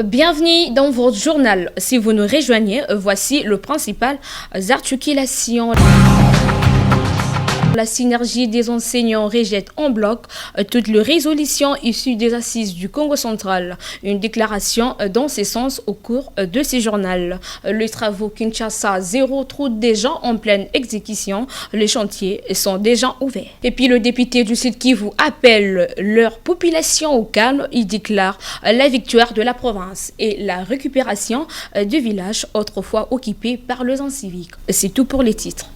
Bienvenue dans votre journal. Si vous nous rejoignez, voici le principal articulations. La synergie des enseignants rejette en bloc toutes les résolutions issues des assises du Congo central. Une déclaration dans ce sens au cours de ce journal. Les travaux Kinshasa 0 trou déjà en pleine exécution. Les chantiers sont déjà ouverts. Et puis le député du Sud Kivu appelle leur population au calme. Il déclare la victoire de la province et la récupération du village autrefois occupé par les inciviques. C'est tout pour les titres.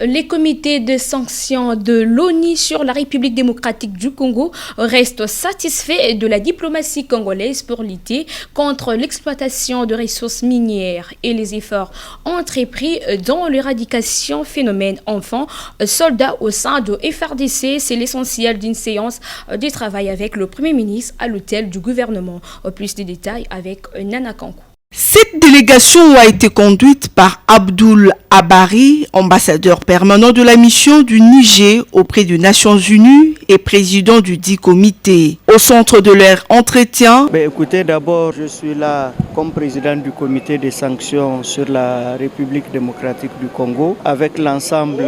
Les comités de sanctions de l'ONU sur la République démocratique du Congo restent satisfaits de la diplomatie congolaise pour lutter contre l'exploitation de ressources minières et les efforts entrepris dans l'éradication phénomène enfants soldats au sein de FRDC. C'est l'essentiel d'une séance de travail avec le Premier ministre à l'hôtel du gouvernement. Plus de détails avec Nana Kankou. Cette délégation a été conduite par Abdoul Abari, ambassadeur permanent de la mission du Niger auprès des Nations Unies et président du dit comité. Au centre de leur entretien, écoutez, d'abord, je suis là comme président du comité des sanctions sur la République démocratique du Congo avec l'ensemble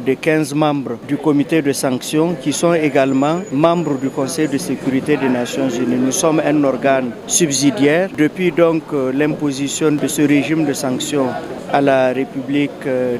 des 15 membres du comité de sanctions qui sont également membres du Conseil de sécurité des Nations Unies. Nous sommes un organe subsidiaire depuis l'imposition de ce régime de sanctions à la République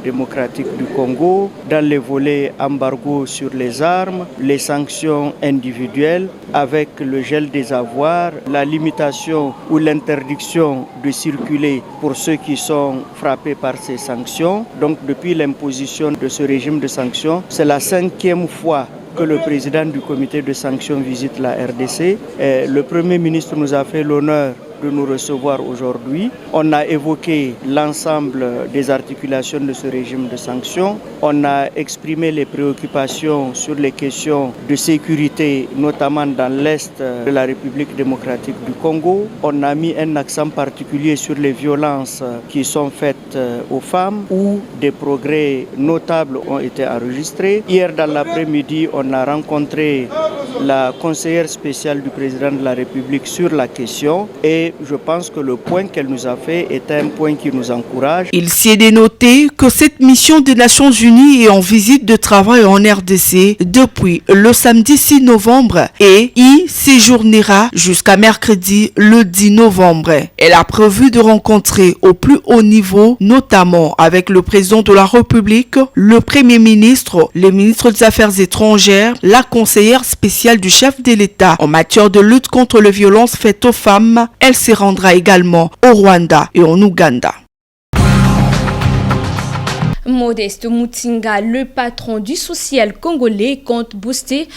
démocratique du Congo dans les volets embargo sur les armes, les sanctions individuelles avec le gel des avoirs, la limitation ou l'interdiction de circuler pour ceux qui sont frappés par ces sanctions. Donc depuis l'imposition de ce régime de sanctions, c'est la 5e fois que le président du comité de sanctions visite la RDC. Le Premier ministre nous a fait l'honneur de nous recevoir aujourd'hui. On a évoqué l'ensemble des articulations de ce régime de sanctions. On a exprimé les préoccupations sur les questions de sécurité, notamment dans l'Est de la République démocratique du Congo. On a mis un accent particulier sur les violences qui sont faites aux femmes, où des progrès notables ont été enregistrés. Hier dans l'après-midi, on a rencontré la conseillère spéciale du président de la République sur la question et je pense que le point qu'elle nous a fait est un point qui nous encourage. Il s'y est dénoté que cette mission des Nations Unies est en visite de travail en RDC depuis le samedi 6 novembre et y séjournera jusqu'à mercredi le 10 novembre. Elle a prévu de rencontrer au plus haut niveau, notamment avec le président de la République, le Premier ministre, le ministre des Affaires étrangères, la conseillère spéciale du chef de l'État en matière de lutte contre les violences faites aux femmes. Elle se rendra également au Rwanda et en Ouganda. Modeste Mutinga, le patron du social congolais, compte booster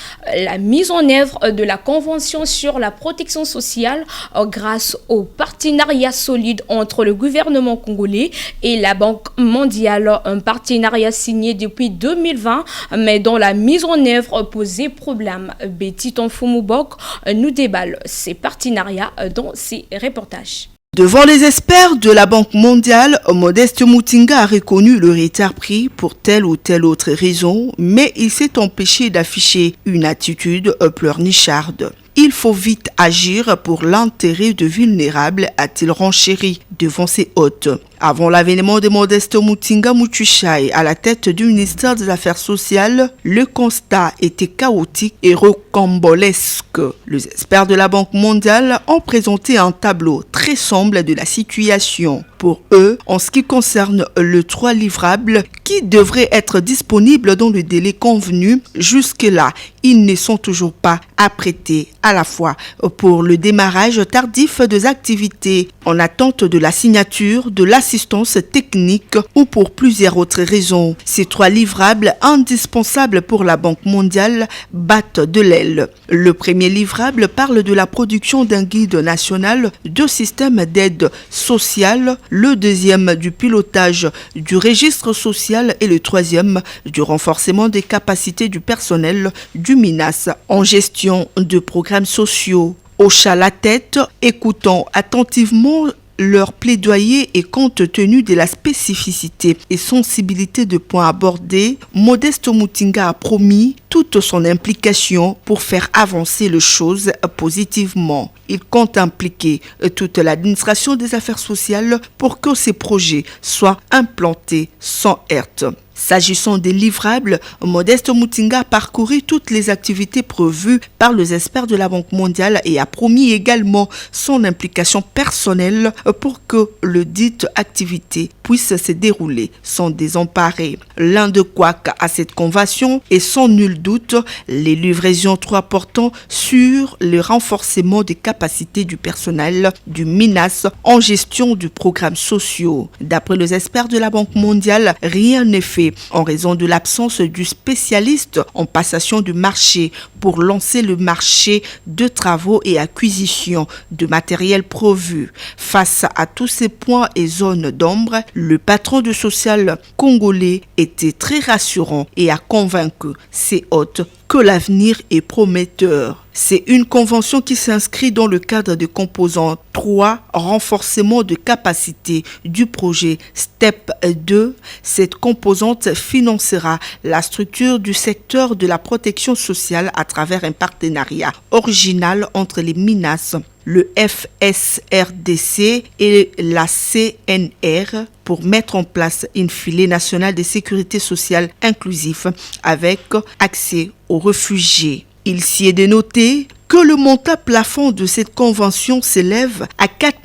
la mise en œuvre de la Convention sur la protection sociale grâce au partenariat solide entre le gouvernement congolais et la Banque mondiale. Un partenariat signé depuis 2020, mais dont la mise en œuvre posait problème. Betty Tonfumubok nous déballe ces partenariats dans ses reportages. Devant les experts de la Banque mondiale, Modeste Mutinga a reconnu le retard pris pour telle ou telle autre raison, mais il s'est empêché d'afficher une attitude pleurnicharde. Il faut vite agir pour l'intérêt de vulnérables, a-t-il renchéri devant ses hôtes. Avant l'avènement de Modeste Mutinga Mutushai à la tête du ministère des Affaires sociales, le constat était chaotique et rocambolesque. Les experts de la Banque mondiale ont présenté un tableau très sombre de la situation. Pour eux, en ce qui concerne le 3 livrables qui devraient être disponibles dans le délai convenu, jusque-là, ils ne sont toujours pas apprêtés à la fois pour le démarrage tardif des activités en attente de la signature de l'assistance technique ou pour plusieurs autres raisons. Ces 3 livrables indispensables pour la Banque mondiale battent de l'aile. Le premier livrable parle de la production d'un guide national de système d'aide sociale, le deuxième du pilotage du registre social et le troisième du renforcement des capacités du personnel du MINAS en gestion de programmes sociaux. Hocha la tête, écoutant attentivement leur plaidoyer et compte tenu de la spécificité et sensibilité de points abordés, Modeste Mutinga a promis toute son implication pour faire avancer les choses positivement. Il compte impliquer toute l'administration des affaires sociales pour que ces projets soient implantés sans heurts. S'agissant des livrables, Modeste Mutinga a parcouru toutes les activités prévues par les experts de la Banque mondiale et a promis également son implication personnelle pour que le dite activité puisse se dérouler sans désemparer. L'un de couacs à cette convention est sans nul doute les livraisons trop portant sur le renforcement des capacités du personnel du MINAS en gestion du programme sociaux. D'après les experts de la Banque mondiale, rien n'est fait en raison de l'absence du spécialiste en passation du marché pour lancer le marché de travaux et acquisition de matériel prévu. Face à tous ces points et zones d'ombre, le patron du social congolais était très rassurant et a convaincu ses hôtes que l'avenir est prometteur. C'est une convention qui s'inscrit dans le cadre de composants 3, renforcement de capacité du projet STEP 2. Cette composante financera la structure du secteur de la protection sociale à travers un partenariat original entre les MINAS, le FSRDC et la CNR pour mettre en place une filet nationale de sécurité sociale inclusif avec accès aux réfugiés. Il s'y est dénoté que le montant plafond de cette convention s'élève à 4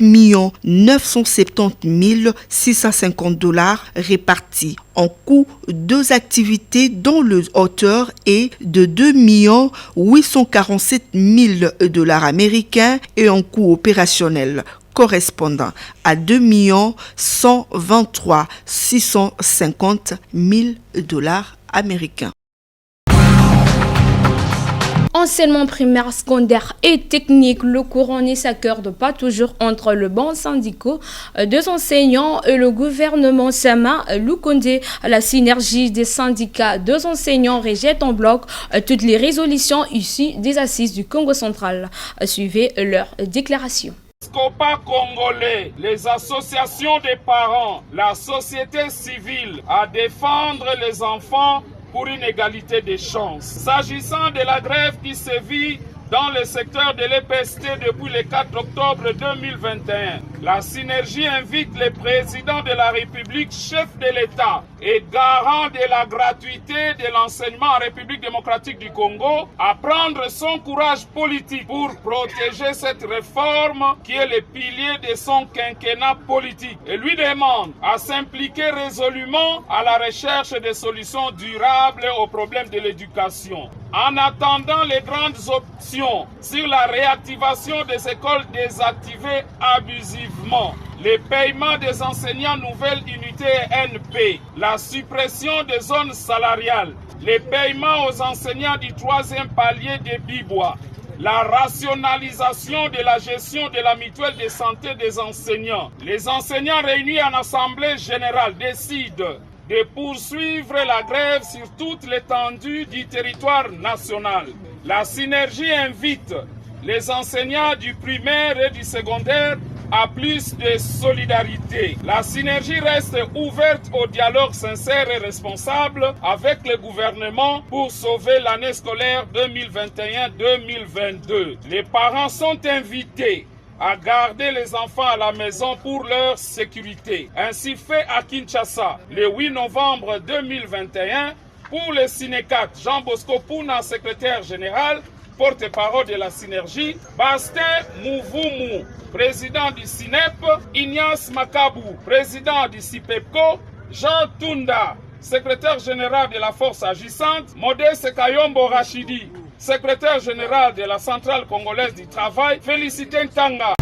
970 650 $ répartis en coût deux activités dont le hauteur est de 2 847 000 $ américains et en coût opérationnel correspondant à 2 123 650 000 $ américains. Enseignement primaire, secondaire et technique, le courant ne s'accorde pas toujours entre le banc syndical des enseignants et le gouvernement. Sama Lukonde, la synergie des syndicats des enseignants rejette en bloc toutes les résolutions issues des assises du Congo central. Suivez leur déclaration. SCOPA congolais, les associations des parents, la société civile à défendre les enfants pour une égalité des chances. S'agissant de la grève qui sévit dans le secteur de l'EPST depuis le 4 octobre 2021, la synergie invite le président de la République, chef de l'État et garant de la gratuité de l'enseignement en République démocratique du Congo à prendre son courage politique pour protéger cette réforme qui est le pilier de son quinquennat politique et lui demande à s'impliquer résolument à la recherche de solutions durables aux problèmes de l'éducation. En attendant les grandes options sur la réactivation des écoles désactivées abusivement, les paiements des enseignants nouvelle unité NP, la suppression des zones salariales, les paiements aux enseignants du 3e palier des Bibois, la rationalisation de la gestion de la mutuelle de santé des enseignants. Les enseignants réunis en assemblée générale décident de poursuivre la grève sur toute l'étendue du territoire national. La synergie invite les enseignants du primaire et du secondaire à plus de solidarité. La synergie reste ouverte au dialogue sincère et responsable avec le gouvernement pour sauver l'année scolaire 2021-2022. Les parents sont invités à garder les enfants à la maison pour leur sécurité. Ainsi fait à Kinshasa le 8 novembre 2021 pour le Sinécat. Jean Bosco Pouna, secrétaire général, porte-parole de la synergie, Bastin Mouvoumou, président du SINEP, Ignace Makabou, président du CIPEPCO, Jean Tunda, secrétaire général de la force agissante, Modeste Kayombo Rachidi, secrétaire général de la Centrale congolaise du travail, Félicité Ntanga.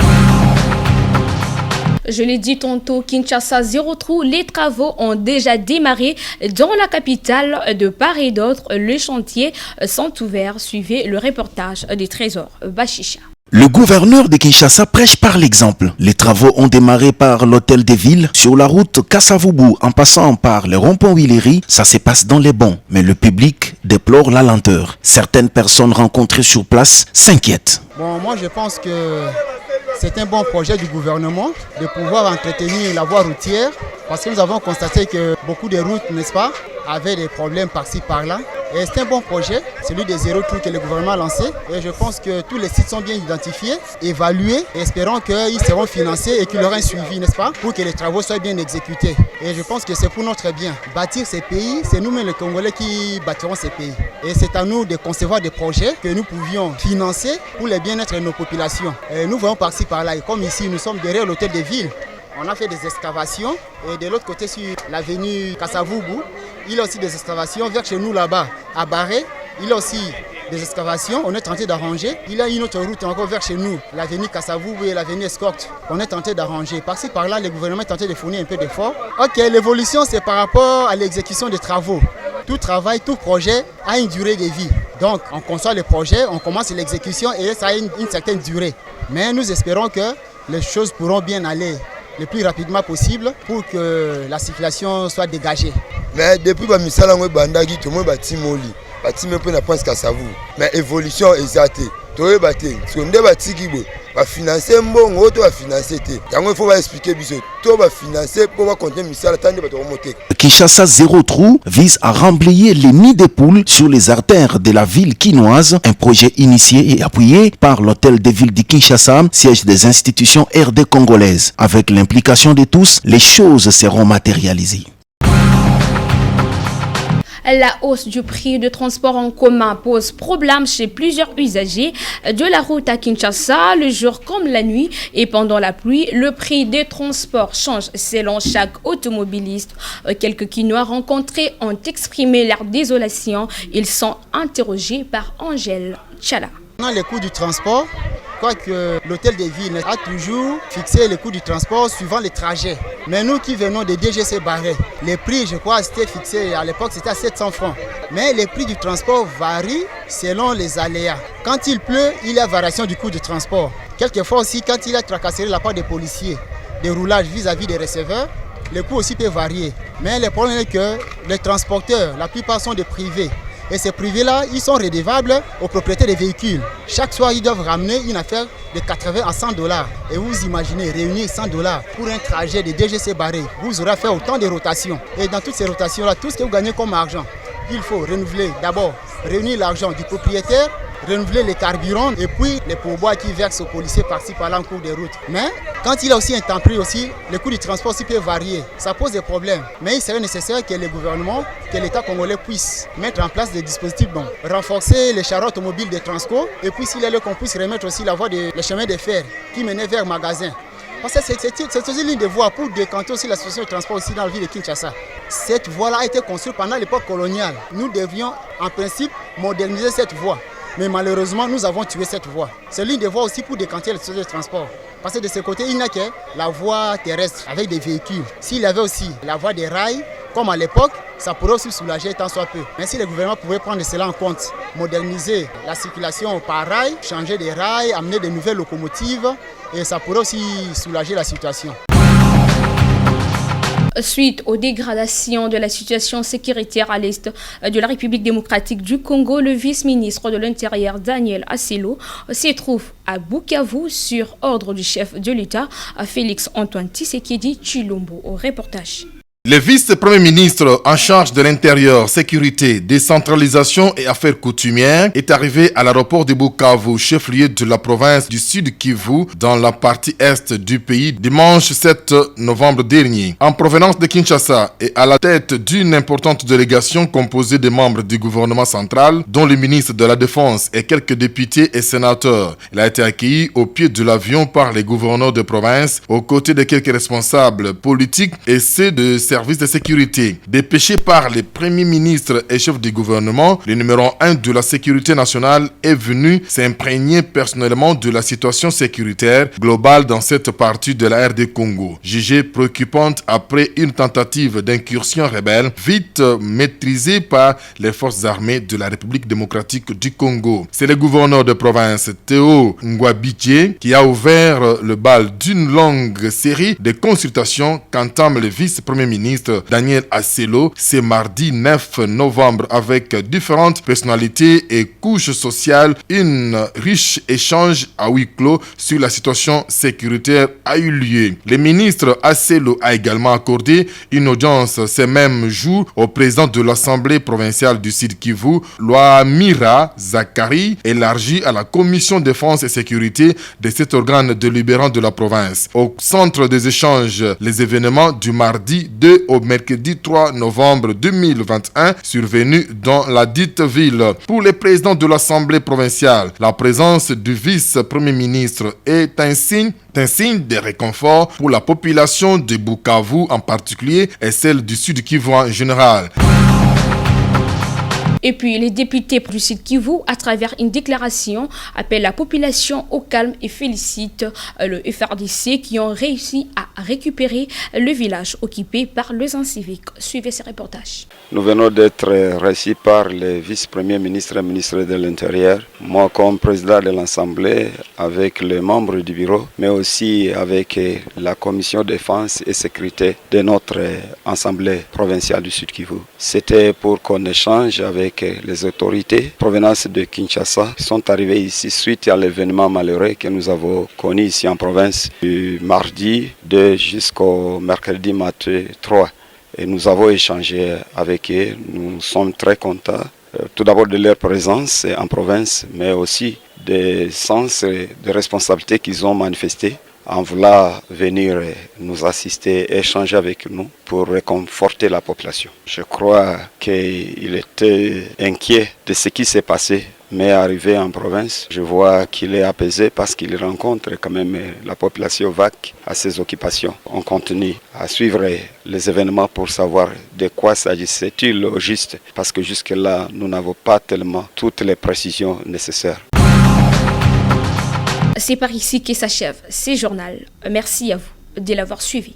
Je l'ai dit tantôt, Kinshasa zéro trou, les travaux ont déjà démarré dans la capitale de part et d'autre. Les chantiers sont ouverts. Suivez le reportage des Trésors Bachicha. Le gouverneur de Kinshasa prêche par l'exemple. Les travaux ont démarré par l'hôtel de ville sur la route Kassavubu en passant par le rond-point Willery. Ça se passe dans les bons, mais le public déplore la lenteur. Certaines personnes rencontrées sur place s'inquiètent. Bon, moi je pense que c'est un bon projet du gouvernement de pouvoir entretenir la voie routière parce que nous avons constaté que beaucoup de routes, n'est-ce pas, avaient des problèmes par-ci par-là. Et c'est un bon projet, celui des zéro trou que le gouvernement a lancé. Et je pense que tous les sites sont bien identifiés, évalués, et espérons qu'ils seront financés et qu'il y aura un suivi, n'est-ce pas, pour que les travaux soient bien exécutés. Et je pense que c'est pour notre bien. Bâtir ces pays, c'est nous-mêmes les Congolais qui bâtirons ces pays. Et c'est à nous de concevoir des projets que nous pouvions financer pour le bien-être de nos populations. Et nous voyons par-ci par-là, et comme ici, nous sommes derrière l'hôtel de ville. On a fait des excavations et de l'autre côté sur l'avenue Kasavubu, il y a aussi des excavations vers chez nous là-bas, à Barré. Il y a aussi des excavations, on est tenté d'arranger. Il y a une autre route encore vers chez nous, l'avenue Kasavubu et l'avenue Escorte. On est tenté d'arranger. Par-ci par-là, le gouvernement est tenté de fournir un peu d'efforts. Ok, l'évolution c'est par rapport à l'exécution des travaux. Tout travail, tout projet a une durée de vie. Donc on conçoit le projet, on commence l'exécution et ça a une certaine durée. Mais nous espérons que les choses pourront bien aller le plus rapidement possible pour que la circulation soit dégagée. Mais depuis que Misala Bandagi, tout le monde bâti Moli, bâti même peu n'a pas qu'à savoir. Mais évolution exacte. Tout le monde bâti, tout le monde bâti qui va financer un bon, autre va financer. Il faut expliquer bisous. Tout va financer pour continuer Misala tant de remonter. Kinshasa Zéro Trou vise à remblayer les nids de poules sur les artères de la ville quinoise, un projet initié et appuyé par l'hôtel de ville de Kinshasa, siège des institutions RD congolaises. Avec l'implication de tous, les choses seront matérialisées. La hausse du prix de transport en commun pose problème chez plusieurs usagers de la route à Kinshasa, le jour comme la nuit. Et pendant la pluie, le prix des transports change selon chaque automobiliste. Quelques Quinois rencontrés ont exprimé leur désolation. Ils sont interrogés par Angèle Tchala. Les coûts du transport, quoique l'hôtel des villes a toujours fixé les coûts du transport suivant les trajets. Mais nous qui venons de DGC Barré, les prix, je crois, c'était fixé à l'époque, c'était à 700 francs. Mais les prix du transport varient selon les aléas. Quand il pleut, il y a variation du coût du transport. Quelquefois aussi, quand il y a tracasserie de la part des policiers, des roulages vis-à-vis des receveurs, le coût aussi peut varier. Mais le problème est que les transporteurs, la plupart sont des privés. Et ces privés-là, ils sont redevables aux propriétaires des véhicules. Chaque soir, ils doivent ramener une affaire de 80 à 100 $. Et vous imaginez, réunir 100 $ pour un trajet de DGC Barré, vous aurez à faire autant de rotations. Et dans toutes ces rotations-là, tout ce que vous gagnez comme argent, il faut renouveler d'abord, réunir l'argent du propriétaire, renouveler les carburants et puis les pourboires qui versent aux policiers par-ci par-là en cours de route. Mais quand il y a aussi un temps pris aussi, le coût du transport aussi peut varier. Ça pose des problèmes. Mais il serait nécessaire que le gouvernement, que l'État congolais puisse mettre en place des dispositifs, donc renforcer les charrettes automobiles de Transco et puis s'il est là qu'on puisse remettre aussi la voie des chemins de fer qui menait vers le magasin. Parce que c'est aussi une ligne de voie pour décanter aussi la situation de transport aussi dans la ville de Kinshasa. Cette voie-là a été construite pendant l'époque coloniale. Nous devions en principe moderniser cette voie. Mais malheureusement, nous avons tué cette voie. C'est l'une des voies aussi pour décanter les sociétés de transport. Parce que de ce côté, il n'y a que la voie terrestre avec des véhicules. S'il y avait aussi la voie des rails, comme à l'époque, ça pourrait aussi soulager tant soit peu. Mais si le gouvernement pouvait prendre cela en compte, moderniser la circulation par rail, changer des rails, amener de nouvelles locomotives, et ça pourrait aussi soulager la situation. Suite aux dégradations de la situation sécuritaire à l'est de la République démocratique du Congo, le vice-ministre de l'Intérieur Daniel Asselo se trouve à Bukavu sur ordre du chef de l'État, Félix Antoine Tshisekedi Tshilombo. Au reportage. Le vice-premier ministre en charge de l'intérieur, sécurité, décentralisation et affaires coutumières est arrivé à l'aéroport de Bukavu, chef-lieu de la province du Sud Kivu, dans la partie est du pays, dimanche 7 novembre dernier. En provenance de Kinshasa et à la tête d'une importante délégation composée de membres du gouvernement central, dont le ministre de la Défense et quelques députés et sénateurs. Il a été accueilli au pied de l'avion par les gouverneurs de province, aux côtés de quelques responsables politiques et ceux de services de sécurité. Dépêché par le premier ministre et chef du gouvernement, le numéro 1 de la sécurité nationale est venu s'imprégner personnellement de la situation sécuritaire globale dans cette partie de la RD Congo, jugée préoccupante après une tentative d'incursion rebelle vite maîtrisée par les forces armées de la République démocratique du Congo. C'est le gouverneur de province Théo Ngwabidje qui a ouvert le bal d'une longue série de consultations qu'entame le vice-premier ministre. ministre Daniel Asselo ce mardi 9 novembre avec différentes personnalités et couches sociales. Une riche échange à huis clos sur la situation sécuritaire a eu lieu. Le ministre Asselo a également accordé une audience ces mêmes jours au président de l'Assemblée provinciale du Sud Kivu, Loamira Zakari, élargi à la commission défense et sécurité de cet organe délibérant de la province. Au centre des échanges, les événements du mardi 2 au mercredi 3 novembre 2021 survenus dans la dite ville. Pour les présidents de l'Assemblée provinciale, la présence du vice-premier ministre est un signe de réconfort pour la population de Bukavu en particulier et celle du Sud Kivu en général. Et puis, les députés du Sud Kivu, à travers une déclaration, appellent la population au calme et félicitent le FRDC qui ont réussi à récupérer le village occupé par les inciviques. Suivez ces reportages. Nous venons d'être reçus par le vice-premier ministre et ministre de l'Intérieur, moi comme président de l'Assemblée, avec les membres du bureau, mais aussi avec la commission défense et sécurité de notre Assemblée provinciale du Sud Kivu. C'était pour qu'on échange avec les autorités provenance de Kinshasa qui sont arrivées ici suite à l'événement malheureux que nous avons connu ici en province du mardi 2 jusqu'au mercredi matin 3. Et nous avons échangé avec eux. Nous sommes très contents tout d'abord de leur présence en province, mais aussi des sens et de responsabilité qu'ils ont manifesté en voulant venir nous assister, échanger avec nous pour réconforter la population. Je crois qu'il était inquiet de ce qui s'est passé, mais arrivé en province, je vois qu'il est apaisé parce qu'il rencontre quand même la population vague à ses occupations. On continue à suivre les événements pour savoir de quoi s'agissait-il au juste, parce que jusque-là, nous n'avons pas tellement toutes les précisions nécessaires. C'est par ici que s'achève ce journal. Merci à vous de l'avoir suivi.